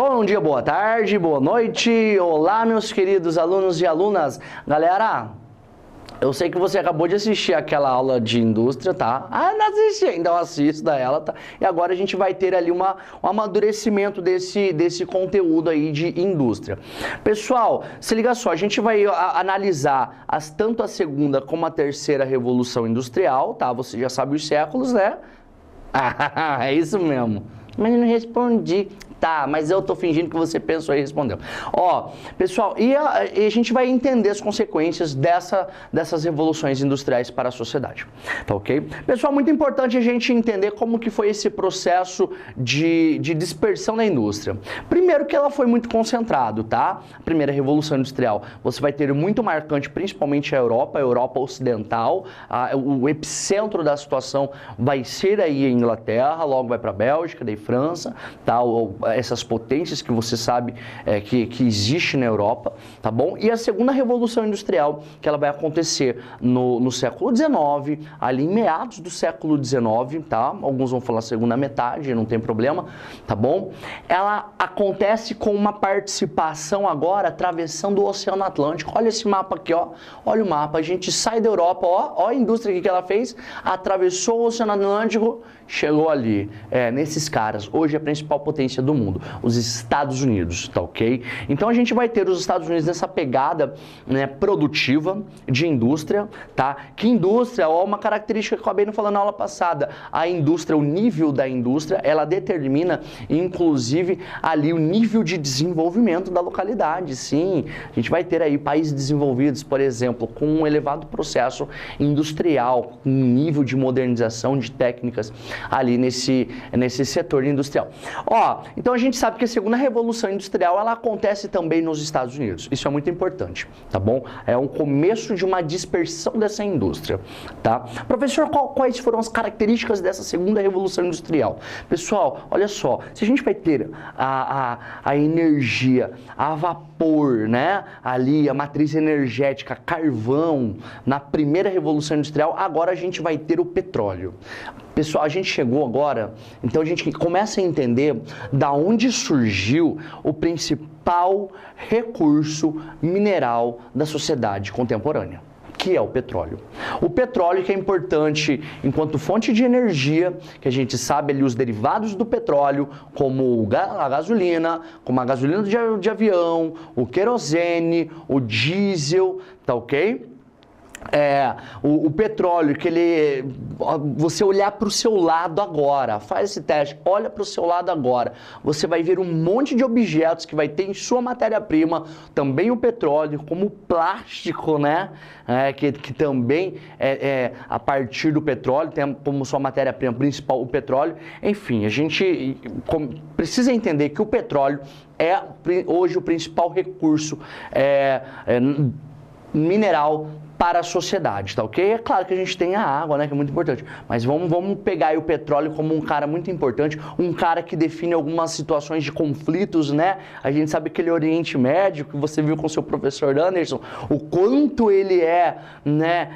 Bom dia, boa tarde, boa noite. Olá, meus queridos alunos e alunas. Galera, eu sei que você acabou de assistir aquela aula de indústria, tá? Ah, não assisti, então assista ela, tá? E agora a gente vai ter ali um amadurecimento desse conteúdo aí de indústria. Pessoal, se liga só, a gente vai analisar tanto a segunda como a terceira revolução industrial, tá? Você já sabe os séculos, né? Ah, é isso mesmo. Mas eu não respondi. Tá, mas eu tô fingindo que você pensou e respondeu. Ó, pessoal, e a gente vai entender as consequências dessas revoluções industriais para a sociedade, tá ok? Pessoal, muito importante a gente entender como que foi esse processo de dispersão da indústria. Primeiro que ela foi muito concentrado, tá? A primeira revolução industrial, você vai ter muito marcante, principalmente a Europa Ocidental, o epicentro da situação vai ser aí a Inglaterra, logo vai para a Bélgica, daí França, tá? Essas potências que você sabe que existe na Europa, tá bom? E a segunda revolução industrial, que ela vai acontecer no século XIX, ali em meados do século XIX, tá? Alguns vão falar segunda metade, não tem problema, tá bom? Ela acontece com uma participação agora atravessando o Oceano Atlântico. Olha esse mapa aqui, ó. Olha o mapa, a gente sai da Europa, ó a indústria que ela fez, atravessou o Oceano Atlântico, chegou ali, nesses caras. Hoje é a principal potência do mundo, os Estados Unidos, tá ok? Então a gente vai ter os Estados Unidos nessa pegada, né, produtiva de indústria, tá? Que indústria, ó, uma característica que eu acabei não falando na aula passada, a indústria, o nível da indústria, ela determina, inclusive, ali o nível de desenvolvimento da localidade, sim. A gente vai ter aí países desenvolvidos, por exemplo, com um elevado processo industrial, um nível de modernização de técnicas ali nesse setor industrial. Ó, então a gente sabe que a segunda revolução industrial, ela acontece também nos Estados Unidos. Isso é muito importante, tá bom? É um começo de uma dispersão dessa indústria, tá? Professor, quais foram as características dessa segunda revolução industrial? Pessoal, olha só, se a gente vai ter a energia, a vapor, né? Ali, a matriz energética, carvão, na primeira revolução industrial, agora a gente vai ter o petróleo. Pessoal, a gente chegou agora, então a gente começa a entender da onde surgiu o principal recurso mineral da sociedade contemporânea, que é o petróleo. O petróleo que é importante enquanto fonte de energia, que a gente sabe ali os derivados do petróleo, como a gasolina, como a gasolina de avião, o querosene, o diesel, tá ok? O petróleo, que ele, você olhar para o seu lado agora, faz esse teste, olha para o seu lado agora, você vai ver um monte de objetos que vai ter em sua matéria-prima, também o petróleo, como o plástico, né, que também a partir do petróleo, tem como sua matéria-prima principal o petróleo. Enfim, a gente precisa entender que o petróleo é hoje o principal recurso mineral para a sociedade, tá ok? É claro que a gente tem a água, né, que é muito importante, mas vamos pegar aí o petróleo como um cara muito importante, um cara que define algumas situações de conflitos, né? A gente sabe aquele Oriente Médio, que você viu com seu professor Anderson, o quanto ele né,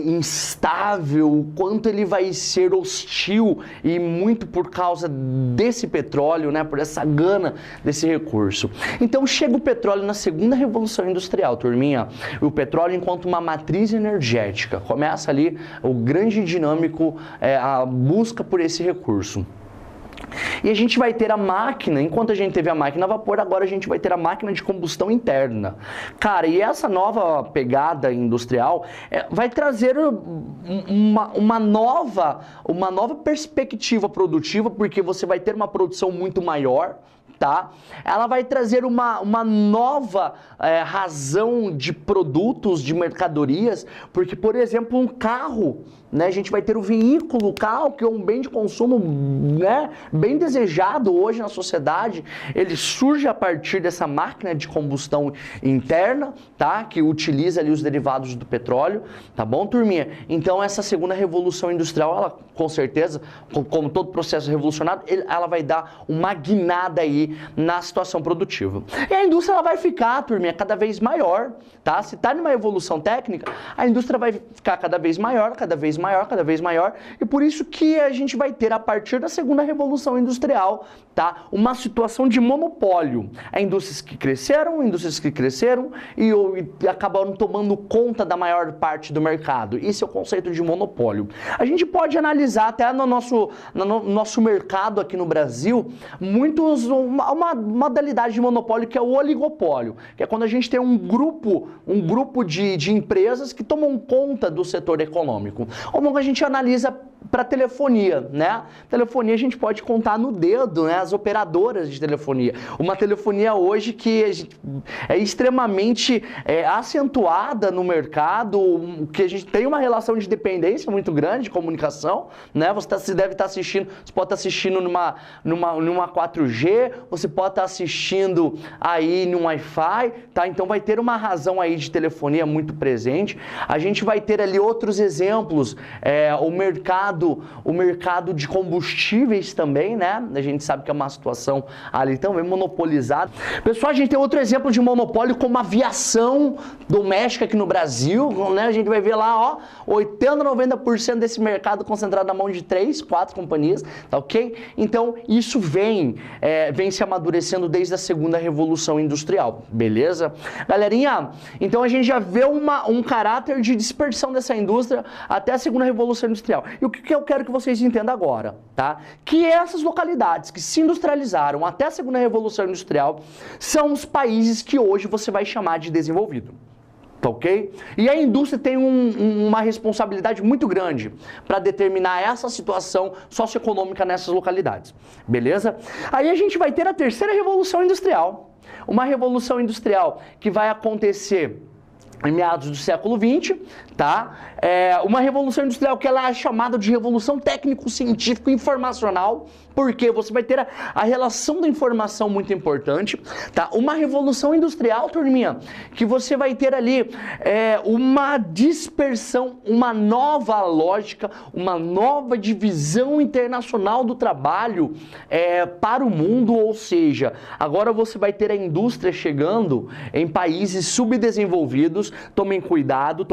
instável, o quanto ele vai ser hostil, e muito por causa desse petróleo, né, por essa gana desse recurso. Então chega o petróleo na segunda revolução industrial, turminha, o petróleo enquanto uma matriz energética. Começa ali o grande dinâmico, a busca por esse recurso. E a gente vai ter a máquina, enquanto a gente teve a máquina a vapor, agora a gente vai ter a máquina de combustão interna. Cara, e essa nova pegada industrial vai trazer uma nova perspectiva produtiva, porque você vai ter uma produção muito maior, tá? Ela vai trazer uma nova razão de produtos, de mercadorias, porque, por exemplo, um carro, né? A gente vai ter o veículo, o carro, que é um bem de consumo, né, bem desejado hoje na sociedade. Ele surge a partir dessa máquina de combustão interna, tá? Que utiliza ali os derivados do petróleo, tá bom, turminha? Então, essa segunda revolução industrial, ela, com certeza, como todo processo revolucionário, ela vai dar uma guinada aí na situação produtiva. E a indústria, ela vai ficar, turminha, cada vez maior, tá? Se tá numa evolução técnica, a indústria vai ficar cada vez maior, maior, e por isso que a gente vai ter, a partir da segunda revolução industrial, tá, uma situação de monopólio. Há indústrias que cresceram e acabaram tomando conta da maior parte do mercado. Esse é o conceito de monopólio. A gente pode analisar até no nosso mercado aqui no Brasil, uma modalidade de monopólio que é o oligopólio, que é quando a gente tem um grupo de empresas que tomam conta do setor econômico. Como a gente analisa para telefonia, né? Telefonia a gente pode contar no dedo, né? As operadoras de telefonia. Uma telefonia hoje que é extremamente acentuada no mercado, que a gente tem uma relação de dependência muito grande de comunicação, né? Você pode estar assistindo numa 4G, você pode estar assistindo aí num Wi-Fi, tá? Então vai ter uma razão aí de telefonia muito presente. A gente vai ter ali outros exemplos, o mercado de combustíveis também, né? A gente sabe que é uma situação ali também monopolizada. Pessoal, a gente tem outro exemplo de monopólio como a aviação doméstica aqui no Brasil, né? A gente vai ver lá, 80, 90% desse mercado concentrado na mão de 3, 4 companhias, tá ok? Então, isso vem se amadurecendo desde a segunda revolução industrial, beleza? Galerinha, então a gente já vê um caráter de dispersão dessa indústria até a segunda revolução industrial. E o que eu quero que vocês entendam agora, tá? Que essas localidades que se industrializaram até a segunda revolução industrial são os países que hoje você vai chamar de desenvolvido. Tá ok? E a indústria tem uma responsabilidade muito grande para determinar essa situação socioeconômica nessas localidades. Beleza? Aí a gente vai ter a terceira revolução industrial. Uma revolução industrial que vai acontecer em meados do século XX, tá? Uma revolução industrial que ela é chamada de revolução técnico-científico-informacional, porque você vai ter a relação da informação muito importante, tá? Uma revolução industrial, turminha, que você vai ter ali uma dispersão, uma nova lógica, uma nova divisão internacional do trabalho para o mundo, ou seja, agora você vai ter a indústria chegando em países subdesenvolvidos. Tomem cuidado,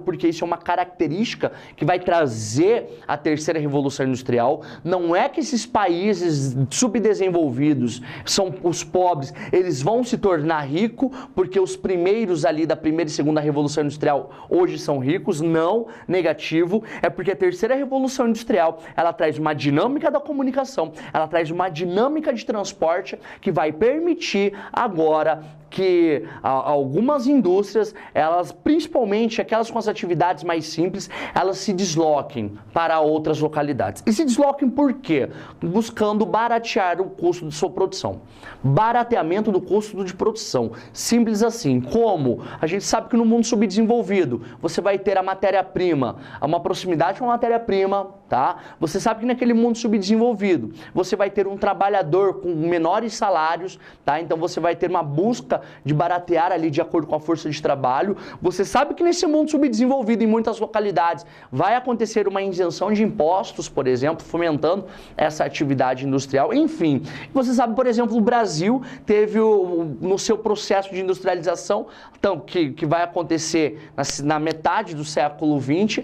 porque isso é uma característica que vai trazer a terceira revolução industrial. Não é que esses países subdesenvolvidos são os pobres, eles vão se tornar ricos, porque os primeiros ali da primeira e segunda revolução industrial hoje são ricos. Não, negativo, é porque a terceira revolução industrial, ela traz uma dinâmica da comunicação, ela traz uma dinâmica de transporte que vai permitir agora que algumas indústrias, elas, principalmente aquelas com as atividades mais simples, elas se desloquem para outras localidades. E se desloquem por quê? Buscando baratear o custo de sua produção. Barateamento do custo de produção. Simples assim. Como? A gente sabe que no mundo subdesenvolvido, você vai ter a matéria-prima, uma proximidade com a matéria-prima, tá? Você sabe que naquele mundo subdesenvolvido, você vai ter um trabalhador com menores salários, tá? Então você vai ter uma busca de baratear ali de acordo com a força de trabalho. Você sabe que nesse mundo subdesenvolvido, em muitas localidades, vai acontecer uma isenção de impostos, por exemplo, fomentando essa atividade industrial. Enfim, você sabe, por exemplo, o Brasil teve no seu processo de industrialização, então, que vai acontecer na metade do século XX,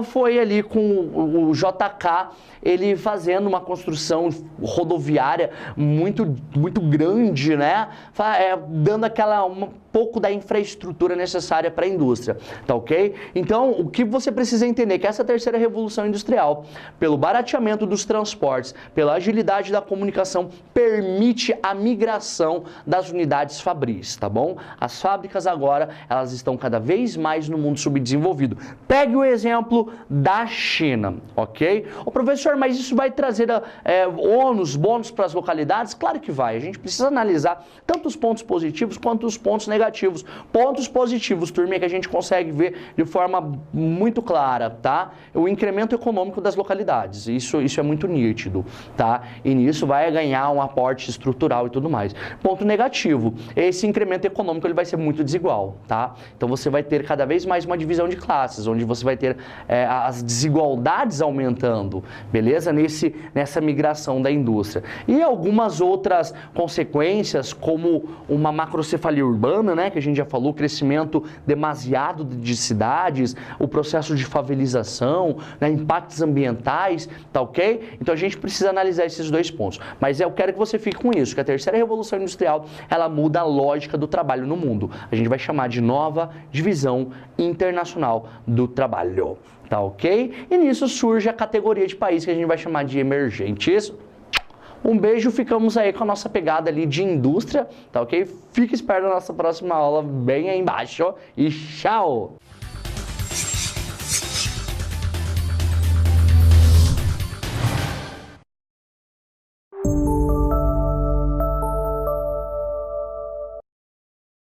foi ali com o JK, ele fazendo uma construção rodoviária muito grande, né? Dando um pouco da infraestrutura necessária para a indústria, tá ok? Então, o que você precisa entender é que essa terceira revolução industrial, pelo barateamento dos transportes, pela agilidade da comunicação, permite a migração das unidades fabris, tá bom? As fábricas agora, elas estão cada vez mais no mundo subdesenvolvido. Pegue o exemplo da China, ok? Ô professor, mas isso vai trazer bônus para as localidades? Claro que vai. A gente precisa analisar tanto os pontos positivos quanto os pontos negativos. Pontos positivos, turma, que a gente consegue ver de forma muito clara, tá? O incremento econômico das localidades. Isso é muito nítido, tá? E nisso vai ganhar um aporte estrutural e tudo mais. Ponto negativo, esse incremento econômico ele vai ser muito desigual, tá? Então você vai ter cada vez mais uma divisão de classes, onde você vai ter as desigualdades aumentando aumentando, beleza? Nessa migração da indústria. E algumas outras consequências, como uma macrocefalia urbana, né, que a gente já falou, crescimento demasiado de cidades, o processo de favelização, né, impactos ambientais, tá ok? Então a gente precisa analisar esses dois pontos. Mas eu quero que você fique com isso, que a terceira revolução industrial, ela muda a lógica do trabalho no mundo. A gente vai chamar de nova divisão internacional do trabalho, tá ok? E nisso surge a categoria de país que a gente vai chamar de emergentes. Um beijo, ficamos aí com a nossa pegada ali de indústria, tá ok? Fique esperto na nossa próxima aula bem aí embaixo e tchau!